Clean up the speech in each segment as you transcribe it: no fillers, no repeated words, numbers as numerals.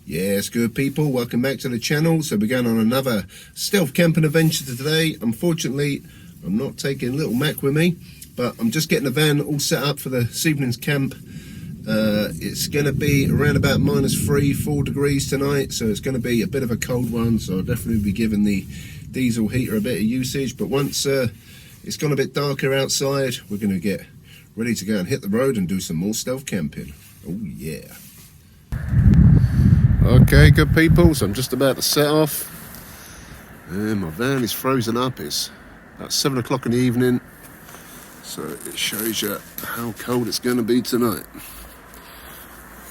Yes, good people, welcome back to the channel. So we're going on another stealth camping adventure today. Unfortunately, I'm not taking little Mac with me, but I'm just getting the van all set up for this evening's camp. It's going to be around about -3-4 degrees tonight, so it's going to be a bit of a cold one, so I'll definitely be giving the diesel heater a bit of usage. But once it's gone a bit darker outside, we're going to get ready to go and hit the road and do some more stealth camping. Oh yeah. Okay, good people, so I'm just about to set off, and my van is frozen up. It's about 7 o'clock in the evening, so it shows you how cold it's going to be tonight.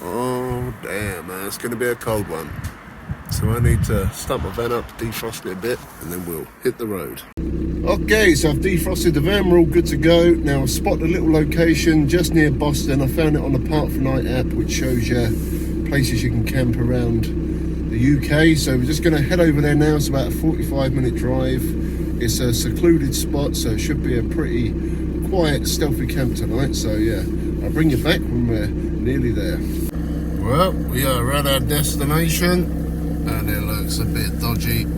Oh damn, man, it's going to be a cold one. So I need to start my van up, defrost it a bit, and then we'll hit the road. Okay, so I've defrosted the van, we're all good to go. Now I've spotted a little location just near Boston. I found it on the Park for Night app, which shows you places you can camp around the UK. So we're just going to head over there now. It's about a 45-minute drive. It's a secluded spot, so it should be a pretty quiet, stealthy camp tonight. So yeah, I'll bring you back when we're nearly there. Well, we are at our destination, and it looks a bit dodgy.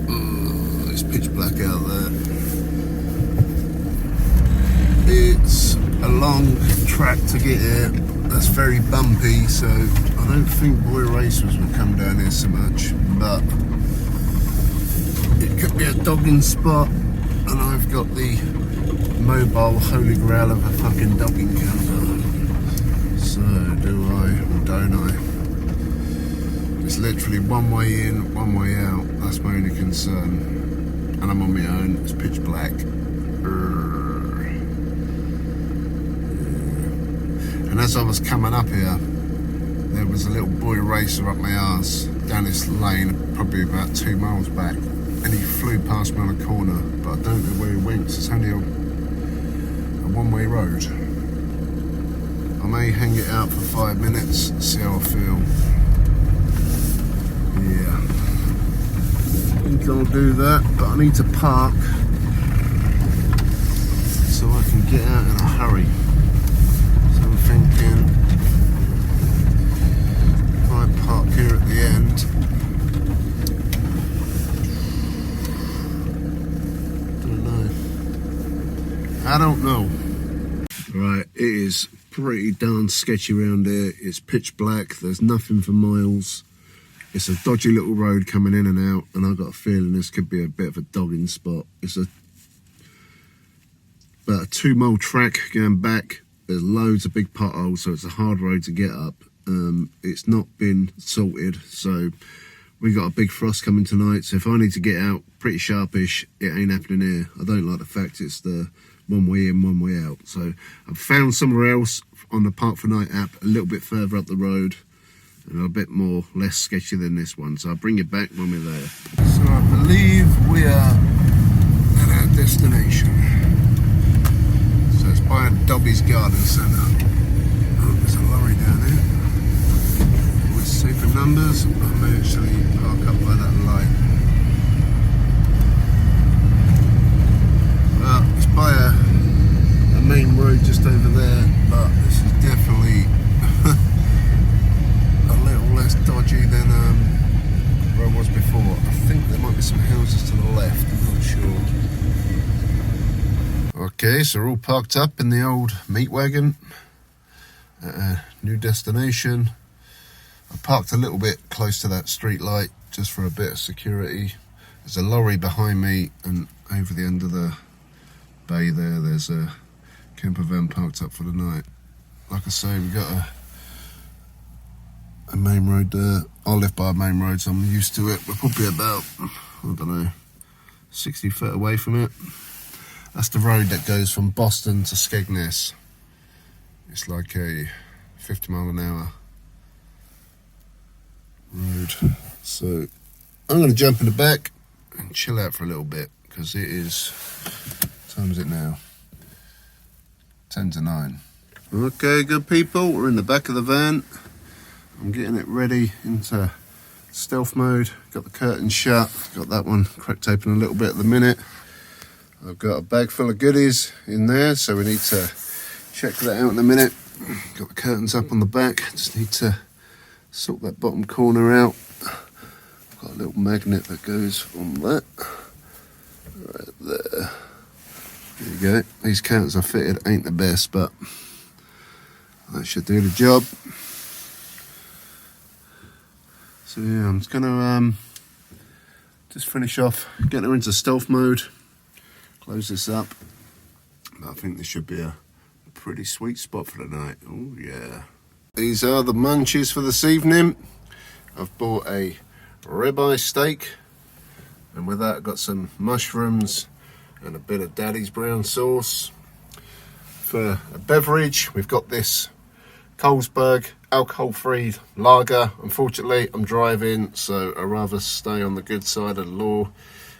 Oh, it's pitch black out there. It's a long track to get here. That's very bumpy, so I don't think boy racers will come down here so much, but it could be a dogging spot, and I've got the mobile holy grail of a fucking dogging camper. So do I or don't I? It's literally one way in, one way out. That's my only concern, and I'm on my own. It's pitch black. And as I was coming up here, there was a little boy racer up my arse down this lane, probably about 2 miles back, and he flew past me on a corner, but I don't know where he went, 'cause it's only a one-way road. I may hang it out for 5 minutes, see how I feel. Yeah, I think I'll do that, but I need to park so I can get out in a hurry. I'm thinking if I park here at the end, I don't know. Right, it is pretty darn sketchy around here. It's pitch black, there's nothing for miles. It's a dodgy little road coming in and out, and I've got a feeling this could be a bit of a dogging spot. It's about a 2-mile track going back. There's loads of big potholes, so it's a hard road to get up. It's not been salted, so we got a big frost coming tonight. So if I need to get out pretty sharpish, it ain't happening here. I don't like the fact it's the one way in, one way out. So I've found somewhere else on the Park for Night app, a little bit further up the road, and a bit more, less sketchy than this one. So I'll bring you back when we're there. So I believe we are at our destination. It's by Dobby's Garden Centre. Oh, there's a lorry down there with super numbers. I may actually park up by that light. Well, it's by a main road just over there, but this is definitely a little less dodgy than where I was before. I think there might be some houses to the left, I'm not sure. Okay, so we're all parked up in the old meat wagon at a new destination. I parked a little bit close to that street light just for a bit of security. There's a lorry behind me, and over the end of the bay there's a camper van parked up for the night. Like I say, we've got a main road there. I live by a main road, so I'm used to it. We're probably about, I don't know, 60 foot away from it. That's the road that goes from Boston to Skegness. It's like a 50 mile an hour road. So I'm going to jump in the back and chill out for a little bit, because it is, what time is it now? 10 to 9. Okay, good people, we're in the back of the van. I'm getting it ready into stealth mode. Got the curtains shut, got that one cracked open a little bit at the minute. I've got a bag full of goodies in there, so we need to check that out in a minute. Got the curtains up on the back, just need to Sort that bottom corner out. I've got a little magnet that goes on that. Right there. There you go. These counters I fitted ain't the best, but that should do the job. So yeah, I'm just gonna just finish off, getting her into stealth mode, close this up. But I think this should be a pretty sweet spot for the night. Oh yeah. These are the munchies for this evening. I've bought a ribeye steak, and with that I've got some mushrooms and a bit of Daddy's brown sauce. For a beverage, we've got this Carlsberg alcohol-free lager. Unfortunately, I'm driving, so I'd rather stay on the good side of the law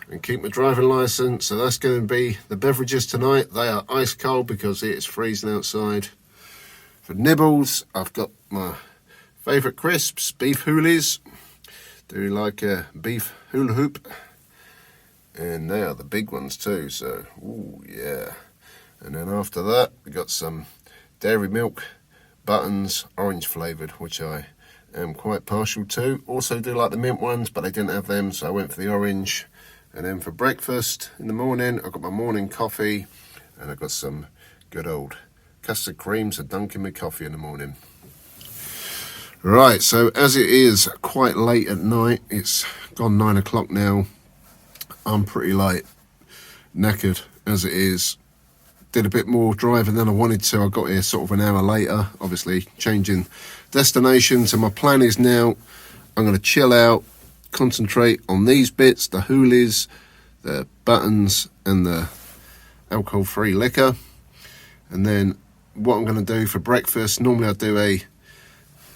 and keep my driving license. So that's going to be the beverages tonight. They are ice cold because it is freezing outside. For nibbles, I've got my favourite crisps, beef hoolies. Do you like a beef hula hoop? And they are the big ones too, so ooh yeah. And then after that, we got some dairy milk buttons, orange flavoured, which I am quite partial to. Also do like the mint ones, but they didn't have them, so I went for the orange. And then for breakfast in the morning, I've got my morning coffee, and I've got some good old custard cream, so dunking my coffee in the morning. Right, so as it is quite late at night, it's gone 9 o'clock now. I'm pretty late, knackered as it is. Did a bit more driving than I wanted to. I got here sort of an hour later, obviously changing destination. So my plan is now I'm going to chill out, concentrate on these bits, the hoolies, the buttons and the alcohol-free liquor. And then what I'm going to do for breakfast, normally I do a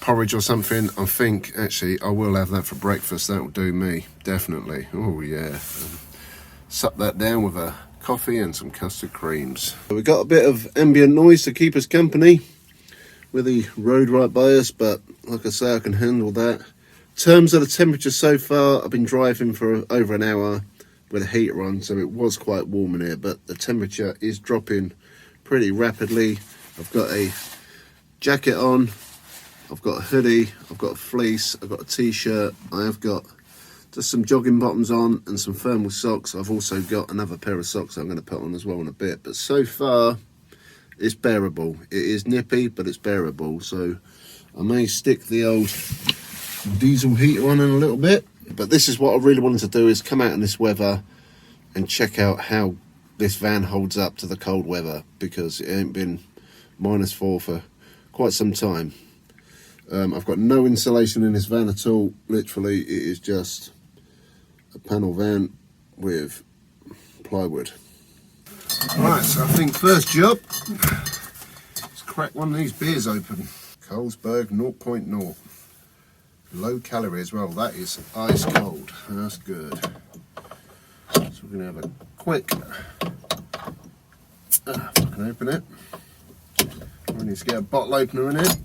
porridge or something. I think actually I will have that for breakfast. That will do me, definitely. Oh yeah. Sup that down with a coffee and some custard creams. We've got a bit of ambient noise to keep us company with the road right by us, but like I say, I can handle that. In terms of the temperature so far, I've been driving for over an hour with a heater on, so it was quite warm in here, but the temperature is dropping pretty rapidly. I've got a jacket on, I've got a hoodie, I've got a fleece, I've got a t-shirt, I have got just some jogging bottoms on and some thermal socks. I've also got another pair of socks I'm going to put on as well in a bit. But so far, it's bearable. It is nippy, but it's bearable. So I may stick the old diesel heater on in a little bit. But this is what I really wanted to do, is come out in this weather and check out how this van holds up to the cold weather, because it ain't been -4 for quite some time. I've got no insulation in this van at all. Literally, it is just a panel van with plywood. Right, so I think first job, let's crack one of these beers open. Carlsberg 0.0. Low calorie as well. That is ice cold. That's good. So we're going to have a quick, if I can open it. We need to get a bottle opener in it.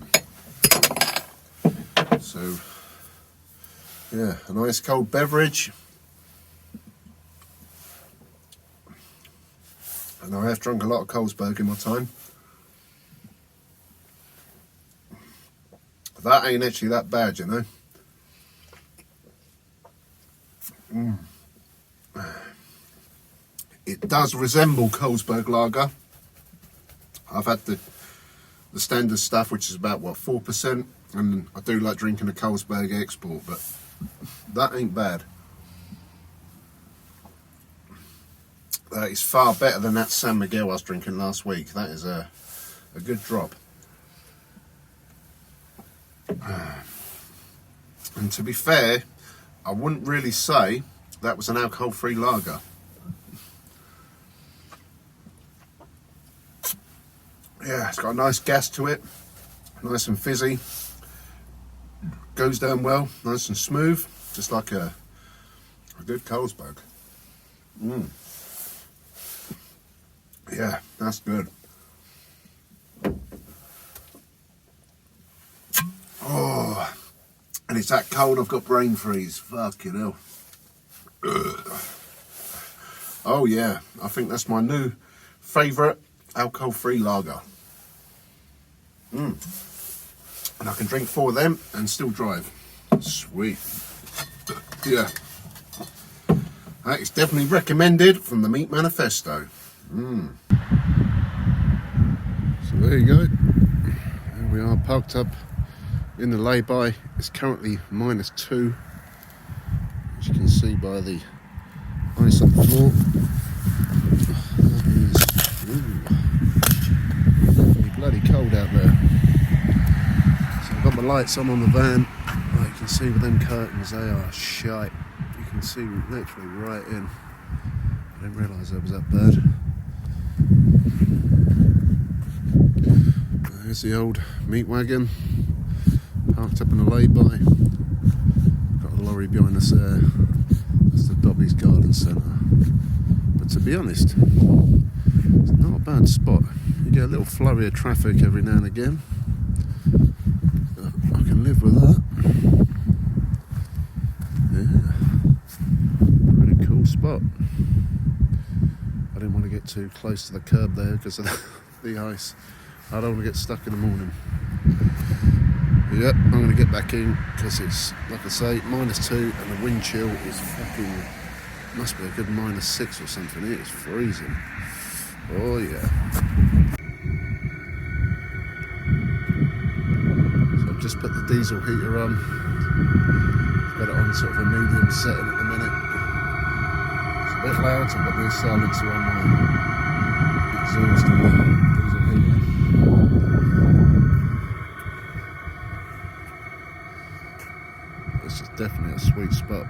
So, yeah, a nice cold beverage. And I have drunk a lot of Carlsberg in my time. That ain't actually that bad, you know. It does resemble Carlsberg lager. I've had the standard stuff, which is about, what, 4%. And I do like drinking a Carlsberg export, but that ain't bad. That is far better than that San Miguel I was drinking last week. That is a good drop. And to be fair, I wouldn't really say that was an alcohol-free lager. Yeah, it's got a nice gas to it, nice and fizzy. Goes down well, nice and smooth, just like a good Carlsberg. Yeah, that's good. Oh, and it's that cold I've got brain freeze. Fucking hell. Ugh. Oh yeah, I think that's my new favourite alcohol-free lager. and I can drink 4 of them and still drive. Sweet. Yeah. That is definitely recommended from the Meat Manifesto. So there you go. There we are, parked up in the lay-by. It's currently -2, as you can see by the ice on the floor. Definitely bloody cold out there. So I've got my lights on the van. You can see with them curtains, they are shite. You can see literally right in. I didn't realise that was that bad. There's the old meat wagon, parked up in a lay-by. Got a lorry behind us there. That's the Dobby's Garden Centre. But to be honest, it's not a bad spot. You get a little flurry of traffic every now and again. I can live with that. Yeah, pretty cool spot. I didn't want to get too close to the curb there because of the ice. I don't want to get stuck in the morning. Yep, I'm going to get back in because it's, like I say, -2 and the wind chill is fucking, must be a good -6 or something. It is freezing. Oh yeah. So I've just put the diesel heater on. Got it on sort of a medium setting at the minute. It's a bit loud, so I've got the silencer on my exhaust and the diesel heater. It's just definitely a sweet spot.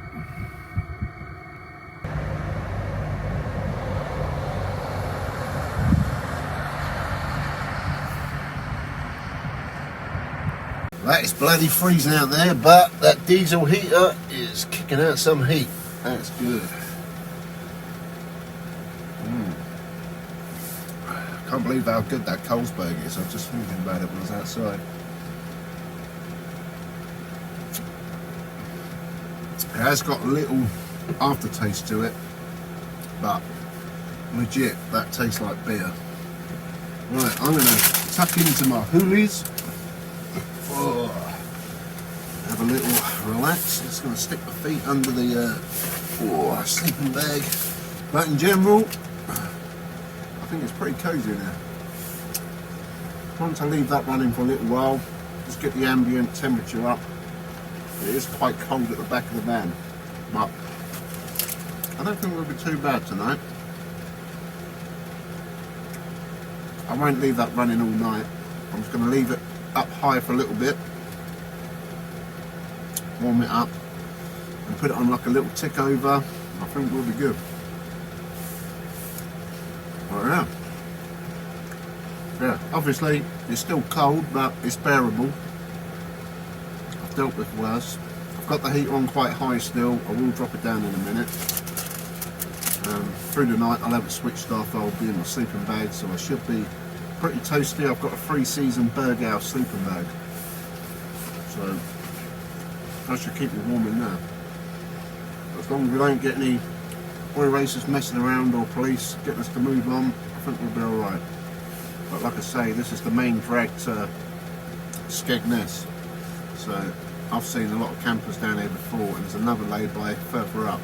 That is bloody freezing out there, but that diesel heater is kicking out some heat. That's good. Can't believe how good that Carlsberg is. I was just thinking about it when I was outside. It has got a little aftertaste to it, but legit, that tastes like beer. Right, I'm going to tuck into my hoolies. Oh, have a little relax. Just going to stick my feet under the sleeping bag. But in general, I think it's pretty cosy now. Once I leave that running for a little while, just get the ambient temperature up. It is quite cold at the back of the van, but I don't think it'll be too bad tonight. I won't leave that running all night. I'm just going to leave it up high for a little bit, warm it up, and put it on like a little tick over. I think we'll be good. Right, yeah, obviously it's still cold, but it's bearable. I've dealt with worse. I've got the heater on quite high still. I will drop it down in a minute. Through the night I'll have it switched off. I'll be in my sleeping bag, so I should be pretty toasty. I've got a 3-season Berghaus sleeping bag, so that should keep me warm in there. As long as we don't get any boy racers messing around or police getting us to move on, I think we'll be alright. But like I say, this is the main drag to Skegness, so I've seen a lot of campers down here before, and there's another lay-by further up.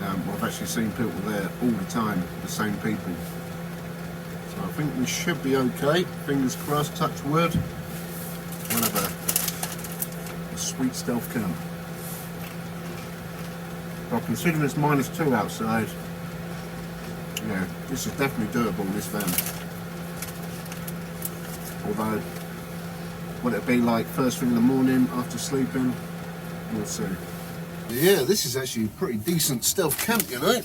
I've actually seen people there all the time, the same people. So I think we should be okay. Fingers crossed, touch wood. We'll have a sweet stealth camp. Well, considering it's -2 outside, yeah, this is definitely doable, this van. Although, what it'll be like first thing in the morning after sleeping, we'll see. Yeah, this is actually a pretty decent stealth camp, you know.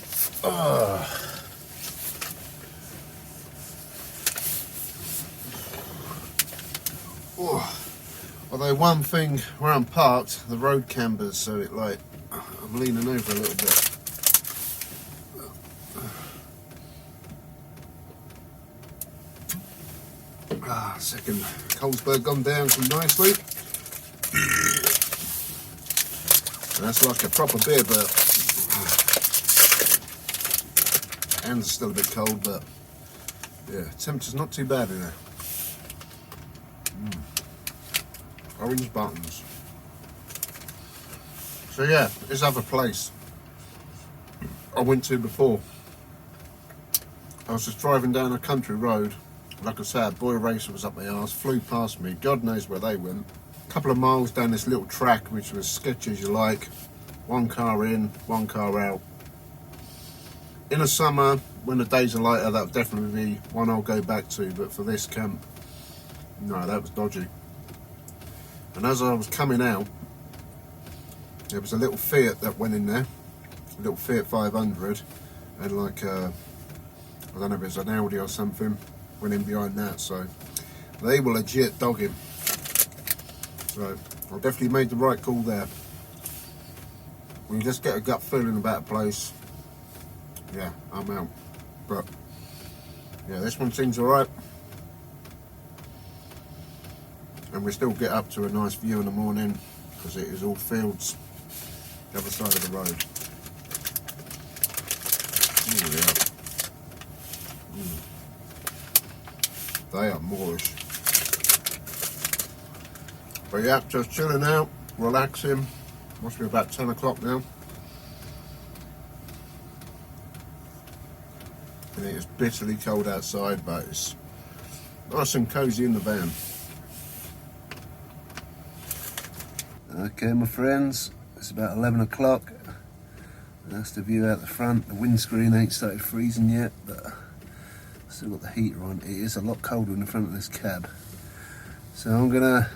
Although one thing, where I'm parked, the road campers, so it like, I'm leaning over a little bit. Second Carlsberg gone down some nicely. That's like a proper beer, but hands are still a bit cold, but yeah, temperature's not too bad in there. Orange buttons. So yeah, this other place I went to before. I was just driving down a country road. Like I said, a boy racer was up my arse, flew past me. God knows where they went. A couple of miles down this little track, which was sketchy as you like. One car in, one car out. In the summer, when the days are lighter, that would definitely be one I'll go back to. But for this camp, no, that was dodgy. And as I was coming out, there was a little Fiat that went in there, a little Fiat 500, and like, I don't know if it was an Audi or something, went in behind that, so they were legit dogging. So I definitely made the right call there. When you just get a gut feeling about a place, yeah, I'm out. But yeah, this one seems alright. And we still get up to a nice view in the morning because it is all fields the other side of the road. They are moorish. But yeah, just chilling out, relaxing. Must be about 10 o'clock now. And it is bitterly cold outside, but it's nice and cosy in the van. Okay, my friends, it's about 11 o'clock. That's the view out the front. The windscreen ain't started freezing yet, but still got the heater on. It is a lot colder in the front of this cab. So I'm gonna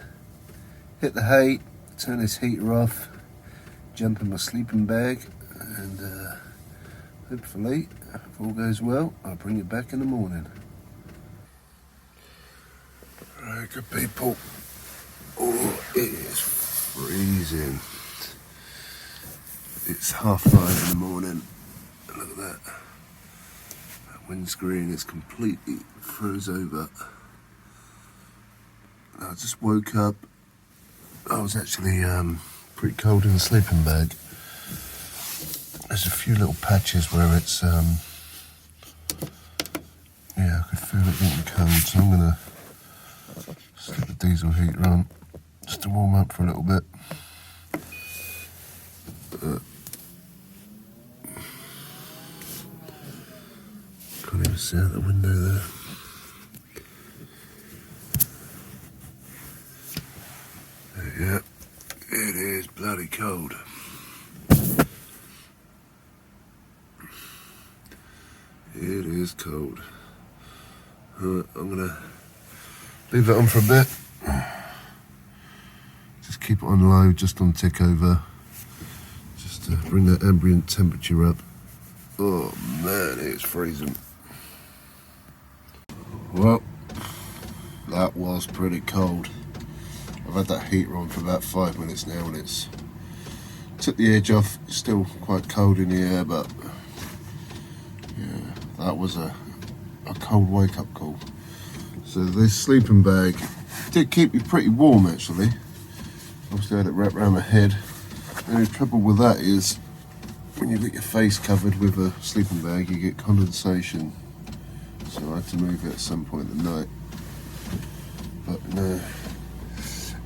hit the hay, turn this heater off, jump in my sleeping bag, and hopefully, if all goes well, I'll bring it back in the morning. Right, good people. Oh, it is freezing. It's 5:30 in the morning. Look at that. That windscreen is completely froze over. I just woke up. I was actually pretty cold in the sleeping bag. There's a few little patches where it's yeah, I could feel it getting cold, so I'm gonna stick the diesel heater on just to warm up for a little bit. Can't even see out the window there. Yeah, it is bloody cold. It is cold. I'm gonna leave it on for a bit. Just keep it on low, just on tick over. Just to bring that ambient temperature up. Oh man, it's freezing. Well, that was pretty cold. I've had that heater on for about 5 minutes now and it's took the edge off. It's still quite cold in the air, but yeah, that was a cold wake up call. So this sleeping bag did keep me pretty warm actually. Obviously I had it wrapped around my head. The only trouble with that is when you get your face covered with a sleeping bag you get condensation. So I had to move it at some point in the night. But no.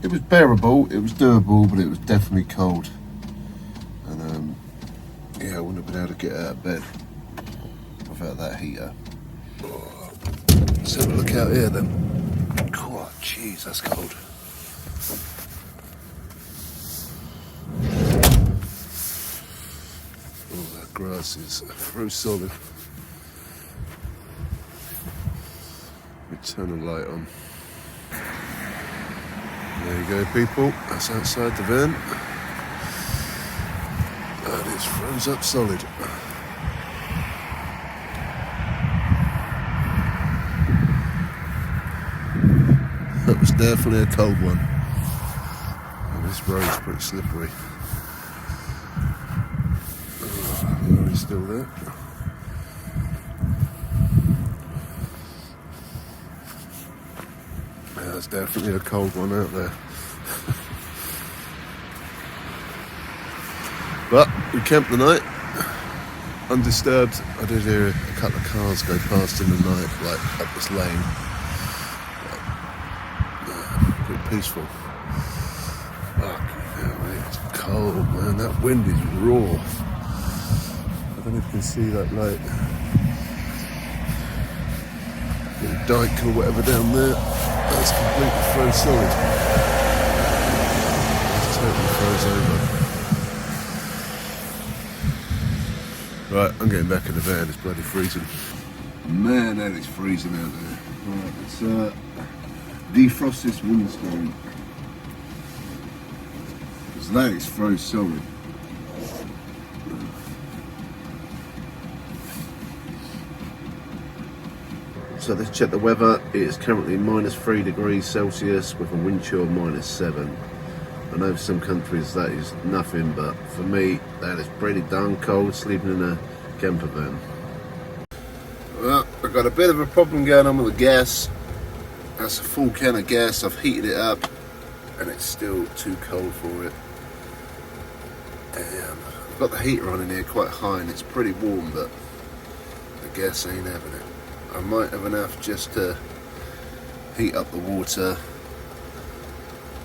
It was bearable, it was doable, but it was definitely cold. And yeah, I wouldn't have been able to get out of bed without that heater. Let's have a look out here then. Oh, jeez, that's cold. Oh, that grass is froze solid. Let me turn the light on. There you go, people. That's outside the van. And it's froze up solid. That was definitely a cold one. And this road's pretty slippery. Oh, the lorry's still there. Yeah, there's definitely a cold one out there. But we camped the night, undisturbed. I did hear a couple of cars go past in the night, like up this lane. But, pretty peaceful. cold, man. That wind is raw. I don't know if you can see that light. Little dike or whatever down there. That's completely froze solid. It's totally froze over. Right, I'm getting back in the van. It's bloody freezing. Man, that is freezing out there. Right, let's defrost this windscreen. Because that is froze solid. So let's check the weather. It is currently -3 degrees Celsius with a wind chill of -7. I know for some countries that is nothing, but for me that is pretty darn cold sleeping in a camper van. Well, I've got a bit of a problem going on with the gas. That's a full can of gas. I've heated it up and it's still too cold for it. Damn. I've got the heater on in here quite high and it's pretty warm, but the gas ain't having it. I might have enough just to heat up the water.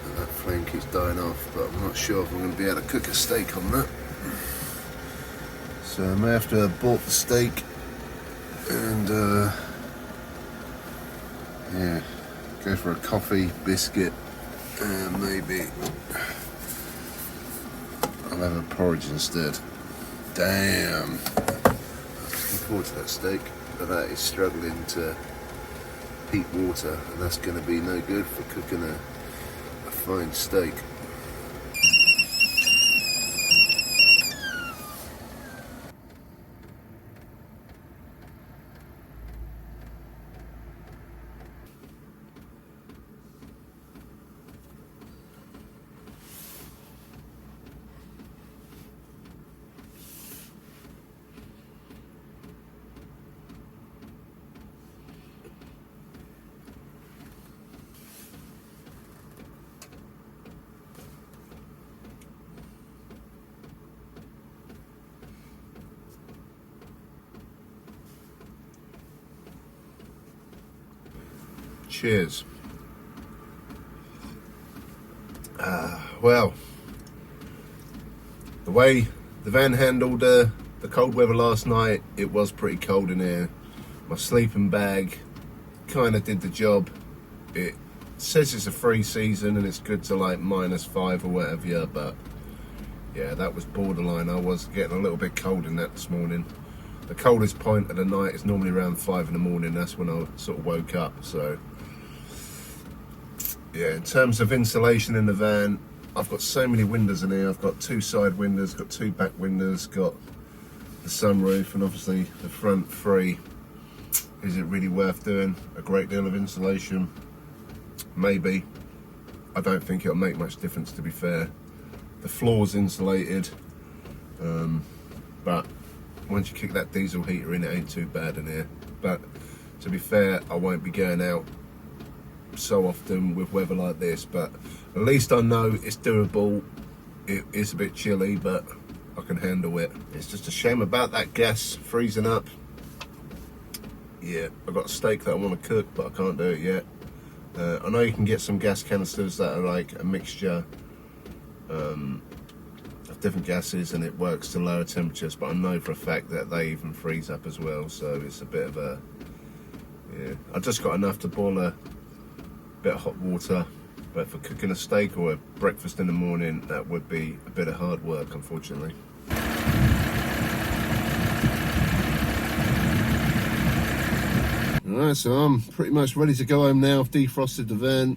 And that flame keeps dying off, but I'm not sure if I'm going to be able to cook a steak on that. So I may have to have bought the steak and yeah, go for a coffee, biscuit, and maybe I'll have a porridge instead. Damn. Looking forward to that steak, but that is struggling to heat water, and that's going to be no good for cooking a fine steak. Cheers. Well, the way the van handled the cold weather last night, it was pretty cold in here. My sleeping bag kind of did the job. It says it's a free season and it's good to like -5 or whatever, but yeah, that was borderline. I was getting a little bit cold in that this morning. The coldest point of the night is normally around 5 in the morning. That's when I sort of woke up. So yeah, in terms of insulation in the van, I've got so many windows in here. I've got 2 side windows, got 2 back windows, got the sunroof, and obviously the front 3. Is it really worth doing a great deal of insulation? Maybe. I don't think it'll make much difference, to be fair. The floor's insulated, but once you kick that diesel heater in, it ain't too bad in here. But to be fair, I won't be going out so often with weather like this, but at least I know it's doable. It is a bit chilly, but I can handle it. It's just a shame about that gas freezing up. Yeah, I've got a steak that I want to cook, but I can't do it yet. I know you can get some gas canisters that are like a mixture of different gases, and it works to lower temperatures, but I know for a fact that they even freeze up as well, so it's a bit of a, yeah. I just got enough to boil a bit of hot water, but for cooking a steak or a breakfast in the morning, that would be a bit of hard work, unfortunately. Alright, so I'm pretty much ready to go home now. I've defrosted the van.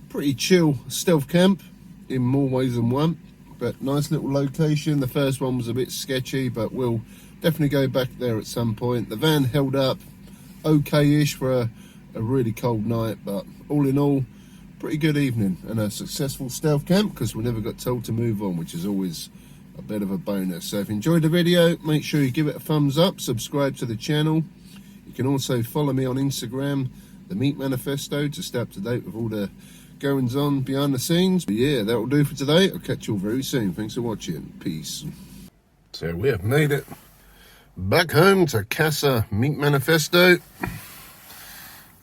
Pretty chill stealth camp in more ways than one, but nice little location. The first one was a bit sketchy, but we'll definitely go back there at some point. The van held up okay-ish for a really cold night, but all in all, pretty good evening and a successful stealth camp, because we never got told to move on, which is always a bit of a bonus. So if you enjoyed the video, make sure you give it a thumbs up, subscribe to the channel. You can also follow me on Instagram, the Meat Manifesto, to stay up to date with all the goings on behind the scenes. But yeah, that'll do for today. I'll catch you all very soon. Thanks for watching. Peace. So we have made it back home to Casa Meat Manifesto.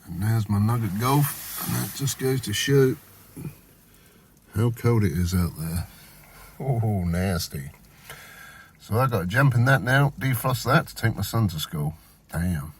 And there's my nugget golf, and that just goes to show how cold it is out there. Oh, nasty. So I've got to jump in that now, defrost that to take my son to school. Damn.